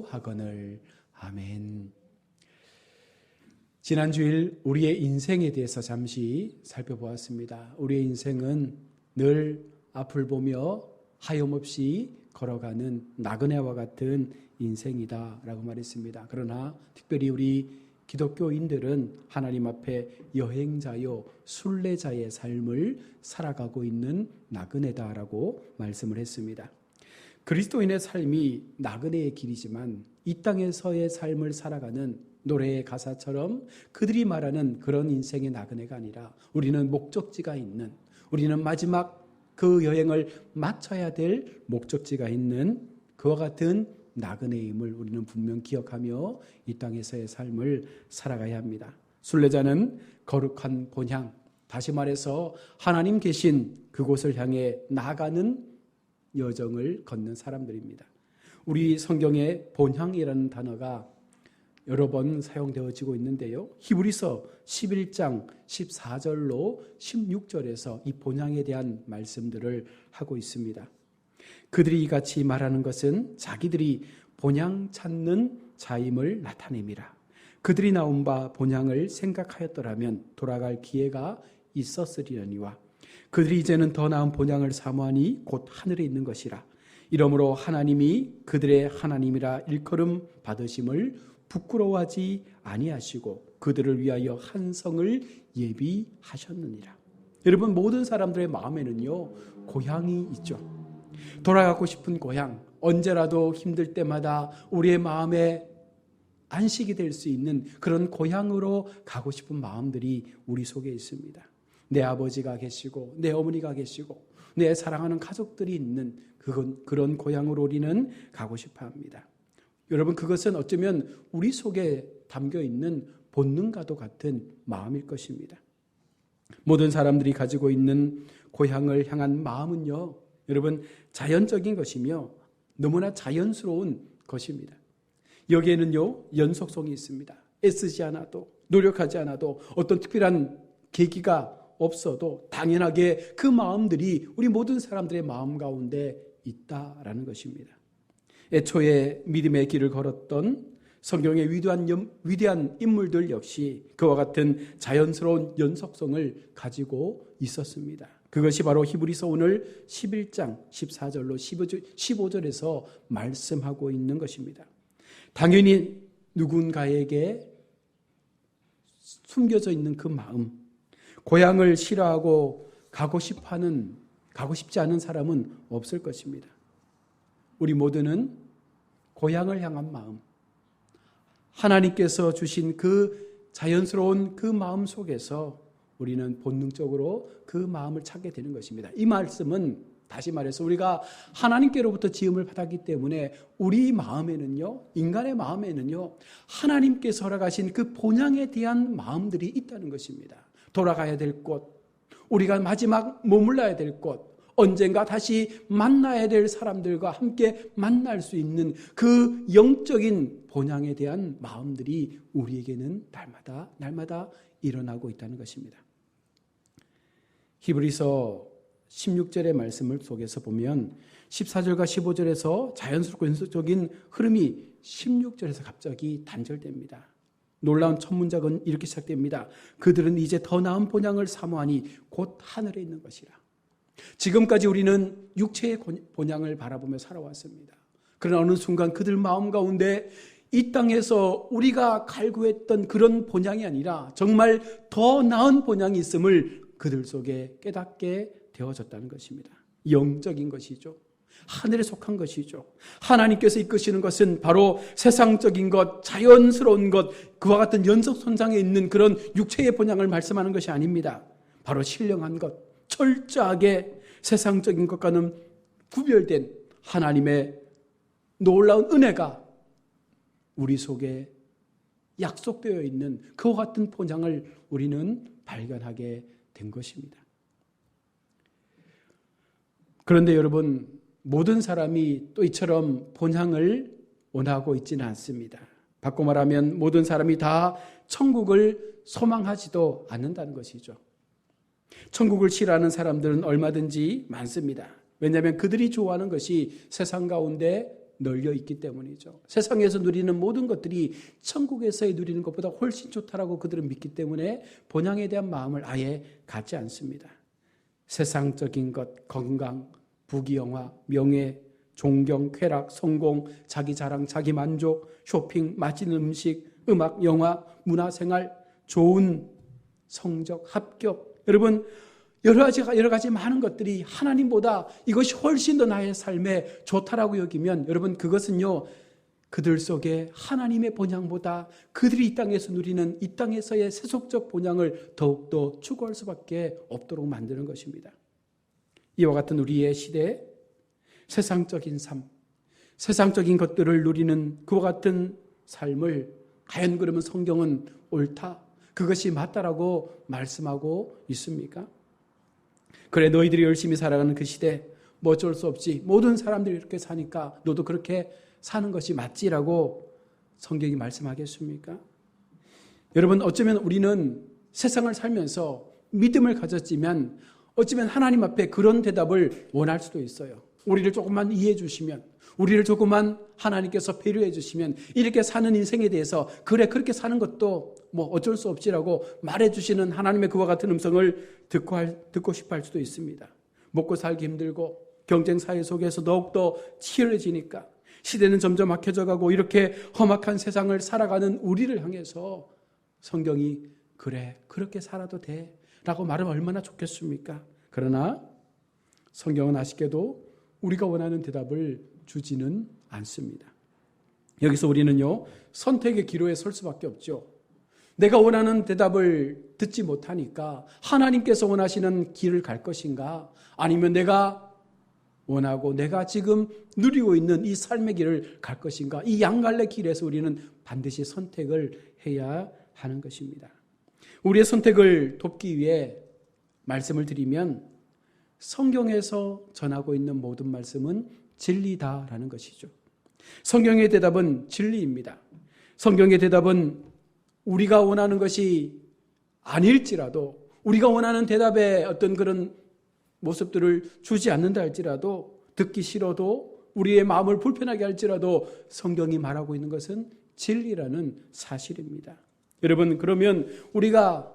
하거늘. 아멘. 지난 주일 우리의 인생에 대해서 잠시 살펴보았습니다. 우리의 인생은 늘 앞을 보며 하염없이 걸어가는 나그네와 같은 인생이다라고 말했습니다. 그러나 특별히 우리 기독교인들은 하나님 앞에 여행자요 순례자의 삶을 살아가고 있는 나그네다라고 말씀을 했습니다. 그리스도인의 삶이 나그네의 길이지만 이 땅에서의 삶을 살아가는 노래의 가사처럼 그들이 말하는 그런 인생의 나그네가 아니라 우리는 목적지가 있는, 우리는 마지막 그 여행을 마쳐야 될 목적지가 있는 그와 같은 나그네임을 우리는 분명 기억하며 이 땅에서의 삶을 살아가야 합니다. 순례자는 거룩한 본향, 다시 말해서 하나님 계신 그곳을 향해 나아가는 여정을 걷는 사람들입니다. 우리 성경에 본향이라는 단어가 여러 번 사용되어지고 있는데요. 히브리서 11장 14절로 16절에서 이 본향에 대한 말씀들을 하고 있습니다. 그들이 이같이 말하는 것은 자기들이 본향 찾는 자임을 나타냅니다. 그들이 나온 바 본향을 생각하였더라면 돌아갈 기회가 있었으리려니와 그들이 이제는 더 나은 본향을 사모하니 곧 하늘에 있는 것이라. 이러므로 하나님이 그들의 하나님이라 일컬음 받으심을 부끄러워하지 아니하시고 그들을 위하여 한 성을 예비하셨느니라. 여러분, 모든 사람들의 마음에는요 고향이 있죠. 돌아가고 싶은 고향, 언제라도 힘들 때마다 우리의 마음에 안식이 될 수 있는 그런 고향으로 가고 싶은 마음들이 우리 속에 있습니다. 내 아버지가 계시고 내 어머니가 계시고 내 사랑하는 가족들이 있는 그런 고향으로 우리는 가고 싶어 합니다. 여러분, 그것은 어쩌면 우리 속에 담겨 있는 본능과도 같은 마음일 것입니다. 모든 사람들이 가지고 있는 고향을 향한 마음은요, 여러분, 자연적인 것이며 너무나 자연스러운 것입니다. 여기에는요 연속성이 있습니다. 애쓰지 않아도, 노력하지 않아도, 어떤 특별한 계기가 없어도 당연하게 그 마음들이 우리 모든 사람들의 마음 가운데 있다라는 것입니다. 애초에 믿음의 길을 걸었던 성경의 위대한 인물들 역시 그와 같은 자연스러운 연속성을 가지고 있었습니다. 그것이 바로 히브리서 오늘 11장 14절로 15절에서 말씀하고 있는 것입니다. 당연히 누군가에게 숨겨져 있는 그 마음, 고향을 싫어하고 가고 싶지 않은 사람은 없을 것입니다. 우리 모두는 고향을 향한 마음, 하나님께서 주신 그 자연스러운 그 마음 속에서 우리는 본능적으로 그 마음을 찾게 되는 것입니다. 이 말씀은 다시 말해서 우리가 하나님께로부터 지음을 받았기 때문에 우리 마음에는요, 인간의 마음에는요, 하나님께서 허락하신 그 본향에 대한 마음들이 있다는 것입니다. 돌아가야 될 곳, 우리가 마지막 머물러야 될 곳, 언젠가 다시 만나야 될 사람들과 함께 만날 수 있는 그 영적인 본향에 대한 마음들이 우리에게는 날마다 일어나고 있다는 것입니다. 히브리서 16절의 말씀을 속에서 보면 14절과 15절에서 자연스럽고 연속적인 흐름이 16절에서 갑자기 단절됩니다. 놀라운 첫 문장은 이렇게 시작됩니다. 그들은 이제 더 나은 본향을 사모하니 곧 하늘에 있는 것이라. 지금까지 우리는 육체의 본향을 바라보며 살아왔습니다. 그러나 어느 순간 그들 마음 가운데 이 땅에서 우리가 갈구했던 그런 본향이 아니라 정말 더 나은 본향이 있음을 그들 속에 깨닫게 되어졌다는 것입니다. 영적인 것이죠. 하늘에 속한 것이죠. 하나님께서 이끄시는 것은 바로 세상적인 것, 자연스러운 것, 그와 같은 연속선상에 있는 그런 육체의 본향을 말씀하는 것이 아닙니다. 바로 신령한 것, 철저하게 세상적인 것과는 구별된 하나님의 놀라운 은혜가 우리 속에 약속되어 있는 그와 같은 본향을 우리는 발견하게 된 것입니다. 그런데 여러분, 모든 사람이 또 이처럼 본향을 원하고 있지는 않습니다. 바꿔 말하면 모든 사람이 다 천국을 소망하지도 않는다는 것이죠. 천국을 싫어하는 사람들은 얼마든지 많습니다. 왜냐하면 그들이 좋아하는 것이 세상 가운데 널려 있기 때문이죠. 세상에서 누리는 모든 것들이 천국에서의 누리는 것보다 훨씬 좋다라고 그들은 믿기 때문에 본향에 대한 마음을 아예 갖지 않습니다. 세상적인 것, 건강, 부귀영화, 명예, 존경, 쾌락, 성공, 자기 자랑, 자기 만족, 쇼핑, 맛있는 음식, 음악, 영화, 문화생활, 좋은 성적, 합격. 여러분, 여러 가지 많은 것들이 하나님보다 이것이 훨씬 더 나의 삶에 좋다라고 여기면 여러분 그것은요 그들 속에 하나님의 본향보다 그들이 이 땅에서 누리는 이 땅에서의 세속적 본향을 더욱더 추구할 수밖에 없도록 만드는 것입니다. 이와 같은 우리의 시대에 세상적인 삶, 세상적인 것들을 누리는 그와 같은 삶을 과연 그러면 성경은 옳다, 그것이 맞다라고 말씀하고 있습니까? 그래 너희들이 열심히 살아가는 그 시대 뭐 어쩔 수 없지, 모든 사람들이 이렇게 사니까 너도 그렇게 사는 것이 맞지라고 성경이 말씀하겠습니까? 여러분 어쩌면 우리는 세상을 살면서 믿음을 가졌지만 어쩌면 하나님 앞에 그런 대답을 원할 수도 있어요. 우리를 조금만 이해해 주시면, 우리를 조금만 하나님께서 배려해 주시면 이렇게 사는 인생에 대해서 그래 그렇게 사는 것도 뭐 어쩔 수 없지라고 말해 주시는 하나님의 그와 같은 음성을 듣고 싶어 할 수도 있습니다. 먹고 살기 힘들고 경쟁 사회 속에서 더욱더 치열해지니까 시대는 점점 막혀져 가고 이렇게 험악한 세상을 살아가는 우리를 향해서 성경이 그래 그렇게 살아도 돼 라고 말하면 얼마나 좋겠습니까? 그러나 성경은 아쉽게도 우리가 원하는 대답을 주지는 않습니다. 여기서 우리는요 선택의 기로에 설 수밖에 없죠. 내가 원하는 대답을 듣지 못하니까 하나님께서 원하시는 길을 갈 것인가, 아니면 내가 원하고 내가 지금 누리고 있는 이 삶의 길을 갈 것인가, 이 양갈래 길에서 우리는 반드시 선택을 해야 하는 것입니다. 우리의 선택을 돕기 위해 말씀을 드리면 성경에서 전하고 있는 모든 말씀은 진리다라는 것이죠. 성경의 대답은 진리입니다. 성경의 대답은 우리가 원하는 것이 아닐지라도, 우리가 원하는 대답의 어떤 그런 모습들을 주지 않는다 할지라도, 듣기 싫어도 우리의 마음을 불편하게 할지라도 성경이 말하고 있는 것은 진리라는 사실입니다. 여러분 그러면 우리가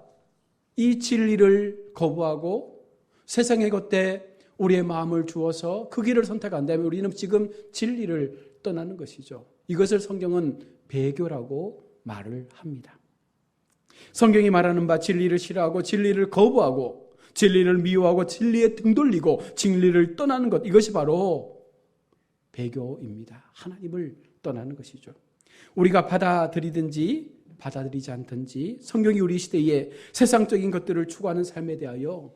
이 진리를 거부하고 세상의 것에 우리의 마음을 주어서 그 길을 선택한다면 우리는 지금 진리를 떠나는 것이죠. 이것을 성경은 배교라고 말을 합니다. 성경이 말하는 바 진리를 싫어하고 진리를 거부하고 진리를 미워하고 진리에 등 돌리고 진리를 떠나는 것, 이것이 바로 배교입니다. 하나님을 떠나는 것이죠. 우리가 받아들이든지 받아들이지 않든지 성경이 우리 시대에 세상적인 것들을 추구하는 삶에 대하여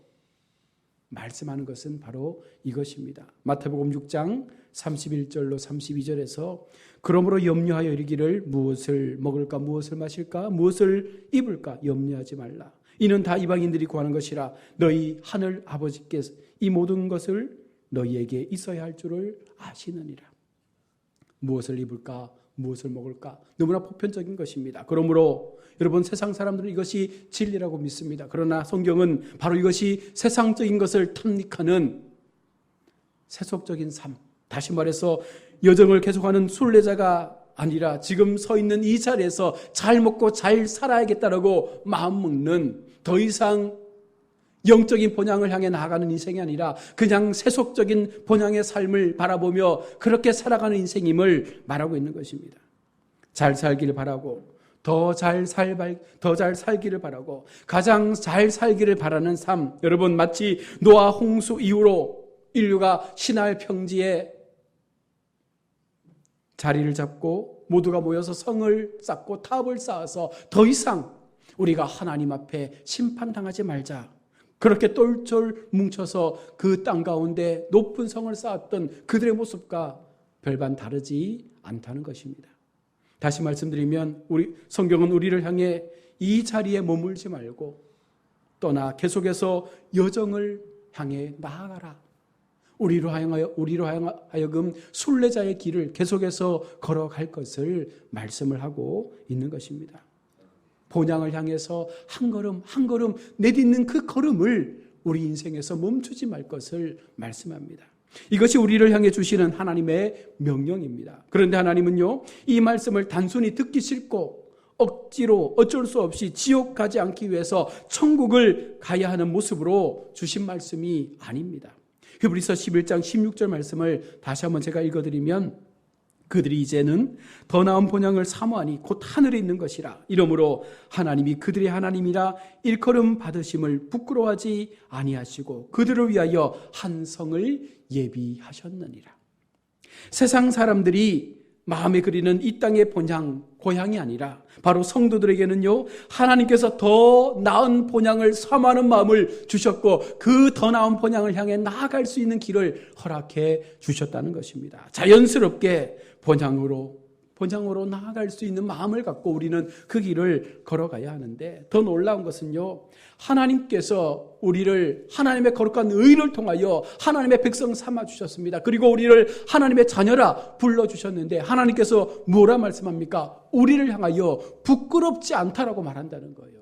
말씀하는 것은 바로 이것입니다. 마태복음 6장 31절로 32절에서 그러므로 염려하여 이르기를 무엇을 먹을까 무엇을 마실까 무엇을 입을까 염려하지 말라. 이는 다 이방인들이 구하는 것이라. 너희 하늘 아버지께서 이 모든 것을 너희에게 있어야 할 줄을 아시느니라. 무엇을 입을까 무엇을 먹을까 너무나 보편적인 것입니다. 그러므로 여러분 세상 사람들은 이것이 진리라고 믿습니다. 그러나 성경은 바로 이것이 세상적인 것을 탐닉하는 세속적인 삶, 다시 말해서 여정을 계속하는 순례자가 아니라 지금 서 있는 이 자리에서 잘 먹고 잘 살아야겠다라고 마음먹는, 더 이상 영적인 본향을 향해 나아가는 인생이 아니라 그냥 세속적인 본향의 삶을 바라보며 그렇게 살아가는 인생임을 말하고 있는 것입니다. 잘 살기를 바라고 더 잘 살기를 바라고 가장 잘 살기를 바라는 삶, 여러분 마치 노아 홍수 이후로 인류가 신할 평지에 자리를 잡고 모두가 모여서 성을 쌓고 탑을 쌓아서 더 이상 우리가 하나님 앞에 심판당하지 말자, 그렇게 똘똘 뭉쳐서 그 땅 가운데 높은 성을 쌓았던 그들의 모습과 별반 다르지 않다는 것입니다. 다시 말씀드리면 성경은 우리를 향해 이 자리에 머물지 말고 떠나 계속해서 여정을 향해 나아가라. 우리로 하여금 순례자의 길을 계속해서 걸어갈 것을 말씀을 하고 있는 것입니다. 본향을 향해서 한 걸음 한 걸음 내딛는 그 걸음을 우리 인생에서 멈추지 말 것을 말씀합니다. 이것이 우리를 향해 주시는 하나님의 명령입니다. 그런데 하나님은요, 이 말씀을 단순히 듣기 싫고 억지로 어쩔 수 없이 지옥 가지 않기 위해서 천국을 가야 하는 모습으로 주신 말씀이 아닙니다. 히브리서 11장 16절 말씀을 다시 한번 제가 읽어드리면, 그들이 이제는 더 나은 본향을 사모하니 곧 하늘에 있는 것이라. 이러므로 하나님이 그들의 하나님이라 일컬음 받으심을 부끄러워하지 아니하시고 그들을 위하여 한 성을 예비하셨느니라. 세상 사람들이 마음에 그리는 이 땅의 본향, 고향이 아니라 바로 성도들에게는요, 하나님께서 더 나은 본향을 사모하는 마음을 주셨고 그 더 나은 본향을 향해 나아갈 수 있는 길을 허락해 주셨다는 것입니다. 자연스럽게 본향으로 나아갈 수 있는 마음을 갖고 우리는 그 길을 걸어가야 하는데, 더 놀라운 것은요, 하나님께서 우리를 하나님의 거룩한 의를 통하여 하나님의 백성 삼아 주셨습니다. 그리고 우리를 하나님의 자녀라 불러주셨는데 하나님께서 뭐라 말씀합니까? 우리를 향하여 부끄럽지 않다라고 말한다는 거예요.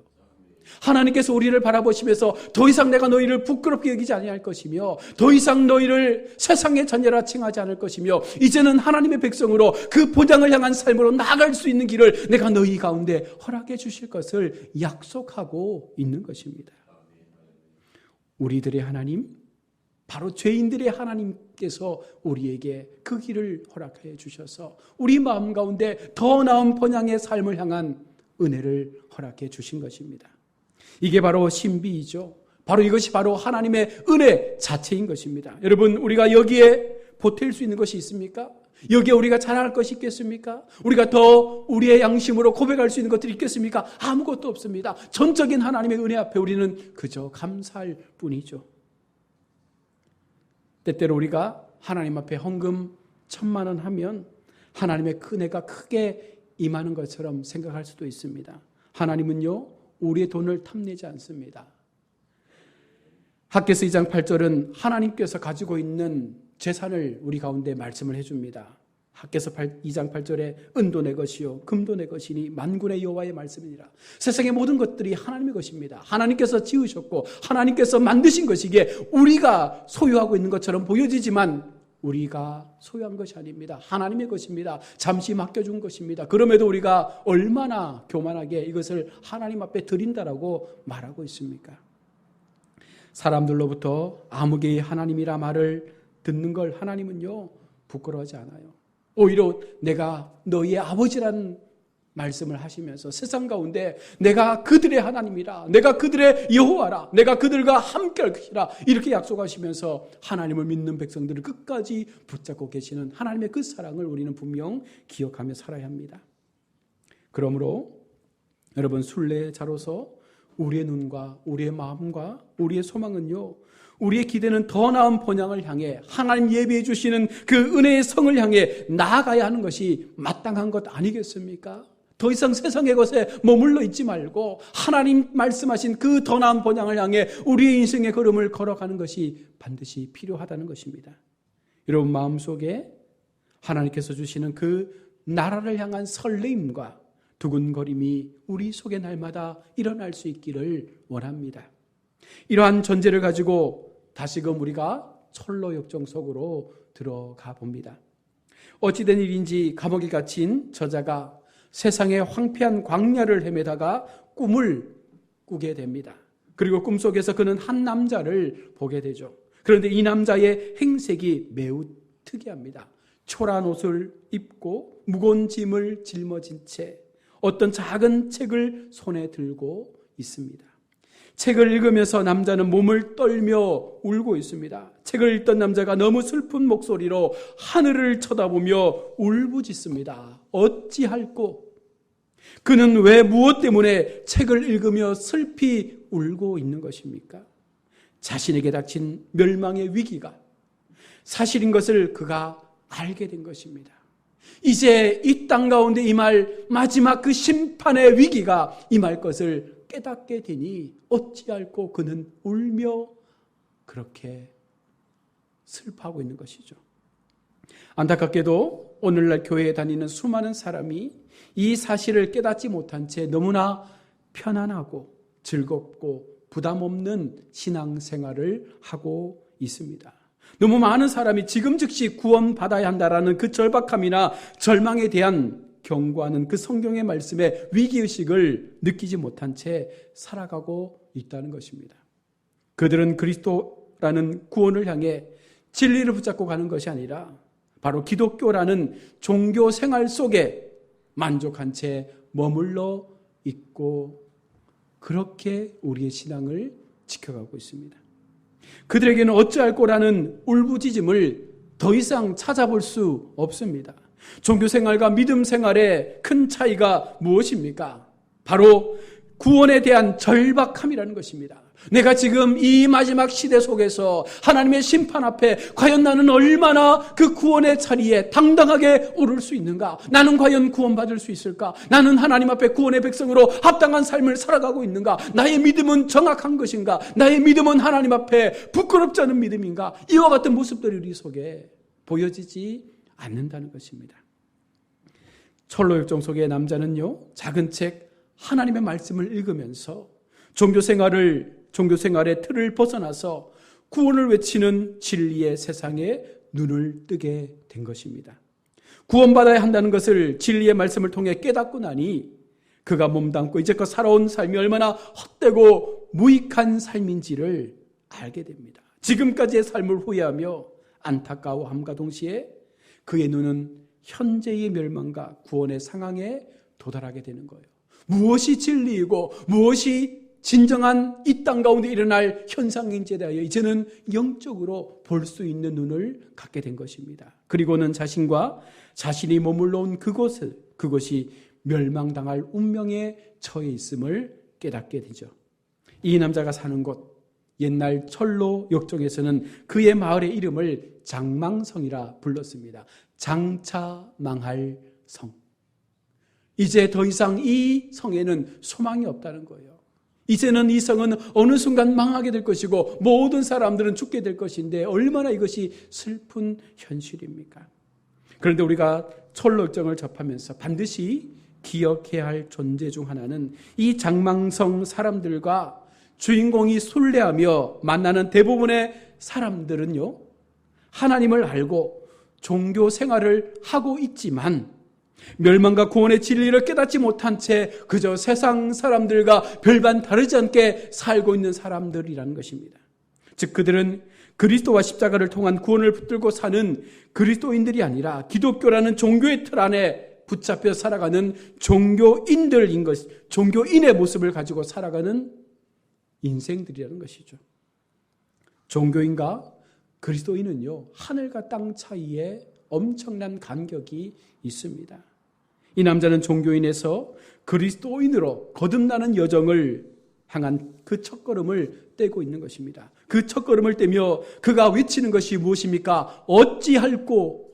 하나님께서 우리를 바라보시면서 더 이상 내가 너희를 부끄럽게 여기지 아니할 것이며 더 이상 너희를 세상의 자녀라 칭하지 않을 것이며 이제는 하나님의 백성으로 그 본향을 향한 삶으로 나아갈 수 있는 길을 내가 너희 가운데 허락해 주실 것을 약속하고 있는 것입니다. 우리들의 하나님, 바로 죄인들의 하나님께서 우리에게 그 길을 허락해 주셔서 우리 마음 가운데 더 나은 본향의 삶을 향한 은혜를 허락해 주신 것입니다. 이게 바로 신비이죠. 바로 이것이 바로 하나님의 은혜 자체인 것입니다. 여러분, 우리가 여기에 보탤 수 있는 것이 있습니까? 여기에 우리가 자랑할 것이 있겠습니까? 우리가 더 우리의 양심으로 고백할 수 있는 것들이 있겠습니까? 아무것도 없습니다. 전적인 하나님의 은혜 앞에 우리는 그저 감사할 뿐이죠. 때때로 우리가 하나님 앞에 헌금 1,000만 원 하면 하나님의 은혜가 크게 임하는 것처럼 생각할 수도 있습니다. 하나님은요, 우리의 돈을 탐내지 않습니다. 학개서 2장 8절은 하나님께서 가지고 있는 재산을 우리 가운데 말씀을 해줍니다. 학개서 2장 8절에 은도 내 것이요 금도 내 것이니 만군의 여호와의 말씀이니라. 세상의 모든 것들이 하나님의 것입니다. 하나님께서 지으셨고 하나님께서 만드신 것이기에 우리가 소유하고 있는 것처럼 보여지지만 우리가 소유한 것이 아닙니다. 하나님의 것입니다. 잠시 맡겨준 것입니다. 그럼에도 우리가 얼마나 교만하게 이것을 하나님 앞에 드린다라고 말하고 있습니까? 사람들로부터 아무개의 하나님이라 말을 듣는 걸 하나님은요, 부끄러워하지 않아요. 오히려 내가 너희의 아버지라는 말씀을 하시면서 세상 가운데 내가 그들의 하나님이라, 내가 그들의 여호와라, 내가 그들과 함께할 것이라 이렇게 약속하시면서 하나님을 믿는 백성들을 끝까지 붙잡고 계시는 하나님의 그 사랑을 우리는 분명 기억하며 살아야 합니다. 그러므로 여러분, 순례자로서 우리의 눈과 우리의 마음과 우리의 소망은요, 우리의 기대는 더 나은 본향을 향해 하나님 예비해 주시는 그 은혜의 성을 향해 나아가야 하는 것이 마땅한 것 아니겠습니까? 더 이상 세상의 것에 머물러 있지 말고 하나님 말씀하신 그 더 나은 본향을 향해 우리의 인생의 걸음을 걸어가는 것이 반드시 필요하다는 것입니다. 여러분 마음속에 하나님께서 주시는 그 나라를 향한 설레임과 두근거림이 우리 속에 날마다 일어날 수 있기를 원합니다. 이러한 전제를 가지고 다시금 우리가 철로 역정 속으로 들어가 봅니다. 어찌된 일인지 감옥에 갇힌 저자가 세상의 황폐한 광야를 헤매다가 꿈을 꾸게 됩니다. 그리고 꿈속에서 그는 한 남자를 보게 되죠. 그런데 이 남자의 행색이 매우 특이합니다. 초라한 옷을 입고 무거운 짐을 짊어진 채 어떤 작은 책을 손에 들고 있습니다. 책을 읽으면서 남자는 몸을 떨며 울고 있습니다. 책을 읽던 남자가 너무 슬픈 목소리로 하늘을 쳐다보며 울부짖습니다. 어찌할꼬? 그는 왜 무엇 때문에 책을 읽으며 슬피 울고 있는 것입니까? 자신에게 닥친 멸망의 위기가 사실인 것을 그가 알게 된 것입니다. 이제 이 땅 가운데 임할 마지막 그 심판의 위기가 임할 것을 깨닫게 되니 어찌할꼬 그는 울며 그렇게 슬퍼하고 있는 것이죠. 안타깝게도 오늘날 교회에 다니는 수많은 사람이 이 사실을 깨닫지 못한 채 너무나 편안하고 즐겁고 부담 없는 신앙생활을 하고 있습니다. 너무 많은 사람이 지금 즉시 구원받아야 한다라는 그 절박함이나 절망에 대한 경고하는 그 성경의 말씀에 위기의식을 느끼지 못한 채 살아가고 있다는 것입니다. 그들은 그리스도라는 구원을 향해 진리를 붙잡고 가는 것이 아니라 바로 기독교라는 종교 생활 속에 만족한 채 머물러 있고 그렇게 우리의 신앙을 지켜가고 있습니다. 그들에게는 어찌할 거라는 울부짖음을 더 이상 찾아볼 수 없습니다. 종교 생활과 믿음 생활의 큰 차이가 무엇입니까? 바로 구원에 대한 절박함이라는 것입니다. 내가 지금 이 마지막 시대 속에서 하나님의 심판 앞에 과연 나는 얼마나 그 구원의 자리에 당당하게 오를 수 있는가? 나는 과연 구원받을 수 있을까? 나는 하나님 앞에 구원의 백성으로 합당한 삶을 살아가고 있는가? 나의 믿음은 정확한 것인가? 나의 믿음은 하나님 앞에 부끄럽지 않은 믿음인가? 이와 같은 모습들이 우리 속에 보여지지 않는다는 것입니다. 철로역정 속의 남자는요, 작은 책 하나님의 말씀을 읽으면서 종교 생활의 틀을 벗어나서 구원을 외치는 진리의 세상에 눈을 뜨게 된 것입니다. 구원받아야 한다는 것을 진리의 말씀을 통해 깨닫고 나니 그가 몸담고 이제껏 살아온 삶이 얼마나 헛되고 무익한 삶인지를 알게 됩니다. 지금까지의 삶을 후회하며 안타까워함과 동시에 그의 눈은 현재의 멸망과 구원의 상황에 도달하게 되는 거예요. 무엇이 진리이고 무엇이 진정한 이 땅 가운데 일어날 현상인지에 대하여 이제는 영적으로 볼 수 있는 눈을 갖게 된 것입니다. 그리고는 자신과 자신이 머물러 온 그것이 멸망당할 운명에 처해 있음을 깨닫게 되죠. 이 남자가 사는 곳, 옛날 철로 역정에서는 그의 마을의 이름을 장망성이라 불렀습니다. 장차 망할 성. 이제 더 이상 이 성에는 소망이 없다는 거예요. 이제는 이 성은 어느 순간 망하게 될 것이고 모든 사람들은 죽게 될 것인데 얼마나 이것이 슬픈 현실입니까? 그런데 우리가 철로역정을 접하면서 반드시 기억해야 할 존재 중 하나는 이 장망성 사람들과 주인공이 순례하며 만나는 대부분의 사람들은요, 하나님을 알고 종교 생활을 하고 있지만 멸망과 구원의 진리를 깨닫지 못한 채 그저 세상 사람들과 별반 다르지 않게 살고 있는 사람들이라는 것입니다. 즉 그들은 그리스도와 십자가를 통한 구원을 붙들고 사는 그리스도인들이 아니라 기독교라는 종교의 틀 안에 붙잡혀 살아가는 종교인의 모습을 가지고 살아가는 인생들이라는 것이죠. 종교인과 그리스도인은요, 하늘과 땅 사이에 엄청난 간격이 있습니다. 이 남자는 종교인에서 그리스도인으로 거듭나는 여정을 향한 그 첫걸음을 떼고 있는 것입니다. 그 첫걸음을 떼며 그가 외치는 것이 무엇입니까? 어찌할꼬.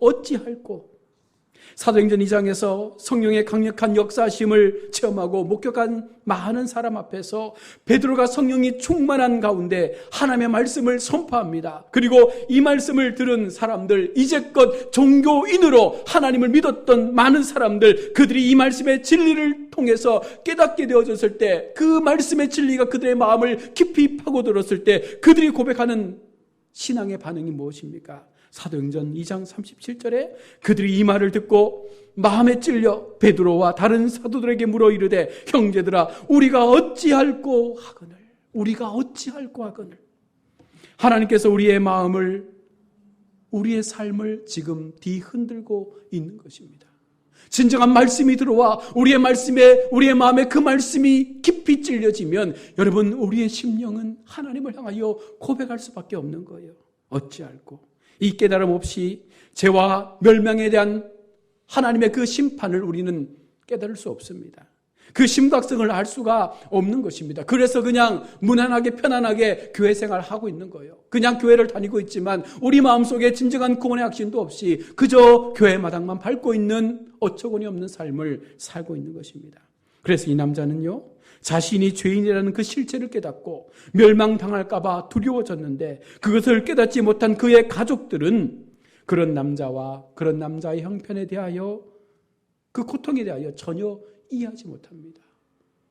사도행전 2장에서 성령의 강력한 역사심을 체험하고 목격한 많은 사람 앞에서 베드로가 성령이 충만한 가운데 하나님의 말씀을 선포합니다. 그리고 이 말씀을 들은 사람들, 이제껏 종교인으로 하나님을 믿었던 많은 사람들, 그들이 이 말씀의 진리를 통해서 깨닫게 되어졌을 때, 그 말씀의 진리가 그들의 마음을 깊이 파고들었을 때 그들이 고백하는 신앙의 반응이 무엇입니까? 사도행전 2장 37절에 그들이 이 말을 듣고 마음에 찔려 베드로와 다른 사도들에게 물어 이르되 형제들아 우리가 어찌할꼬 하거늘. 하나님께서 우리의 마음을, 우리의 삶을 지금 뒤흔들고 있는 것입니다. 진정한 말씀이 들어와 우리의 마음에 그 말씀이 깊이 찔려지면 여러분, 우리의 심령은 하나님을 향하여 고백할 수밖에 없는 거예요. 어찌할꼬. 이 깨달음 없이 죄와 멸망에 대한 하나님의 그 심판을 우리는 깨달을 수 없습니다. 그 심각성을 알 수가 없는 것입니다. 그래서 그냥 무난하게 편안하게 교회 생활을 하고 있는 거예요. 그냥 교회를 다니고 있지만 우리 마음속에 진정한 구원의 확신도 없이 그저 교회 마당만 밟고 있는 어처구니 없는 삶을 살고 있는 것입니다. 그래서 이 남자는요, 자신이 죄인이라는 그 실체를 깨닫고 멸망당할까 봐 두려워졌는데 그것을 깨닫지 못한 그의 가족들은 그런 남자와 그런 남자의 형편에 대하여, 그 고통에 대하여 전혀 이해하지 못합니다.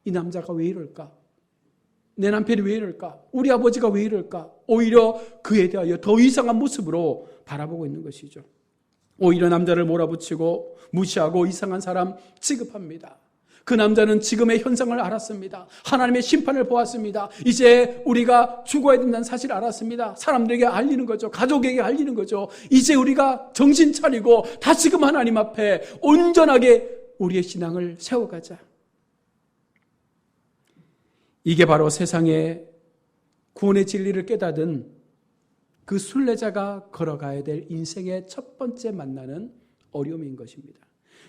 이 남자가 왜 이럴까? 내 남편이 왜 이럴까? 우리 아버지가 왜 이럴까? 오히려 그에 대하여 더 이상한 모습으로 바라보고 있는 것이죠. 오히려 남자를 몰아붙이고 무시하고 이상한 사람 취급합니다. 그 남자는 지금의 현상을 알았습니다. 하나님의 심판을 보았습니다. 이제 우리가 죽어야 된다는 사실을 알았습니다. 사람들에게 알리는 거죠. 가족에게 알리는 거죠. 이제 우리가 정신 차리고 다시금 하나님 앞에 온전하게 우리의 신앙을 세워가자. 이게 바로 세상의 구원의 진리를 깨닫은 그 순례자가 걸어가야 될 인생의 첫 번째 만나는 어려움인 것입니다.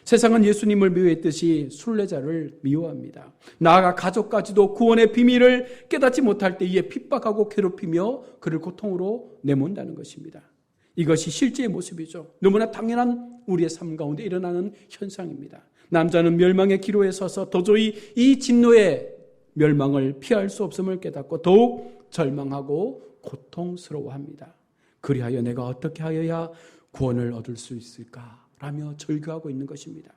세상은 예수님을 미워했듯이 순례자를 미워합니다. 나아가 가족까지도 구원의 비밀을 깨닫지 못할 때 이에 핍박하고 괴롭히며 그를 고통으로 내몬다는 것입니다. 이것이 실제의 모습이죠. 너무나 당연한 우리의 삶 가운데 일어나는 현상입니다. 남자는 멸망의 기로에 서서 도저히 이 진노의 멸망을 피할 수 없음을 깨닫고 더욱 절망하고 고통스러워합니다. 그리하여 내가 어떻게 하여야 구원을 얻을 수 있을까? 라며 절규하고 있는 것입니다.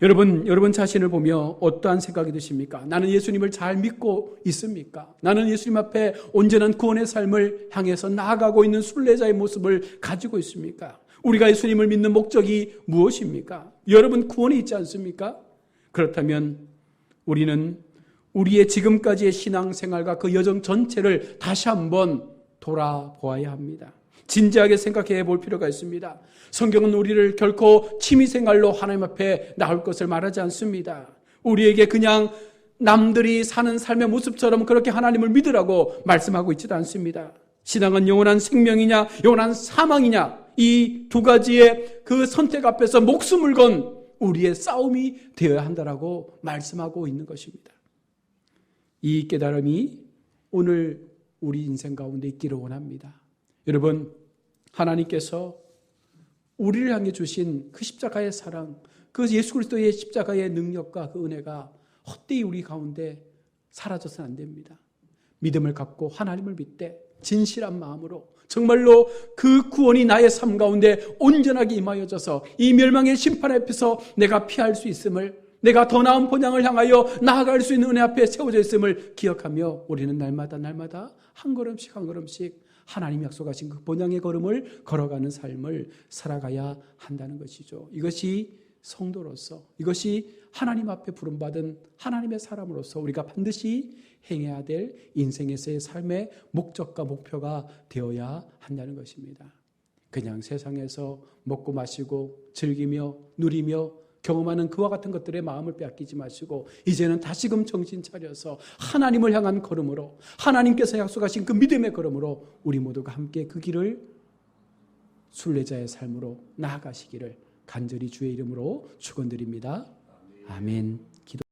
여러분 자신을 보며 어떠한 생각이 드십니까? 나는 예수님을 잘 믿고 있습니까? 나는 예수님 앞에 온전한 구원의 삶을 향해서 나아가고 있는 순례자의 모습을 가지고 있습니까? 우리가 예수님을 믿는 목적이 무엇입니까? 여러분 구원이 있지 않습니까? 그렇다면 우리는 우리의 지금까지의 신앙생활과 그 여정 전체를 다시 한번 돌아보아야 합니다. 진지하게 생각해 볼 필요가 있습니다. 성경은 우리를 결코 취미생활로 하나님 앞에 나올 것을 말하지 않습니다. 우리에게 그냥 남들이 사는 삶의 모습처럼 그렇게 하나님을 믿으라고 말씀하고 있지도 않습니다. 신앙은 영원한 생명이냐 영원한 사망이냐 이 두 가지의 그 선택 앞에서 목숨을 건 우리의 싸움이 되어야 한다라고 말씀하고 있는 것입니다. 이 깨달음이 오늘 우리 인생 가운데 있기를 원합니다. 여러분, 하나님께서 우리를 향해 주신 그 십자가의 사랑, 그 예수 그리스도의 십자가의 능력과 그 은혜가 헛되이 우리 가운데 사라져서는 안 됩니다. 믿음을 갖고 하나님을 믿되 진실한 마음으로 정말로 그 구원이 나의 삶 가운데 온전하게 임하여져서 이 멸망의 심판 앞에서 내가 피할 수 있음을, 내가 더 나은 본향을 향하여 나아갈 수 있는 은혜 앞에 세워져 있음을 기억하며 우리는 날마다 한 걸음씩 한 걸음씩 하나님 약속하신 그 본향의 걸음을 걸어가는 삶을 살아가야 한다는 것이죠. 이것이 성도로서, 이것이 하나님 앞에 부름받은 하나님의 사람으로서 우리가 반드시 행해야 될 인생에서의 삶의 목적과 목표가 되어야 한다는 것입니다. 그냥 세상에서 먹고 마시고 즐기며 누리며 경험하는 그와 같은 것들의 마음을 빼앗기지 마시고 이제는 다시금 정신 차려서 하나님을 향한 걸음으로, 하나님께서 약속하신 그 믿음의 걸음으로 우리 모두가 함께 그 길을 순례자의 삶으로 나아가시기를 간절히 주의 이름으로 축원드립니다. 아멘.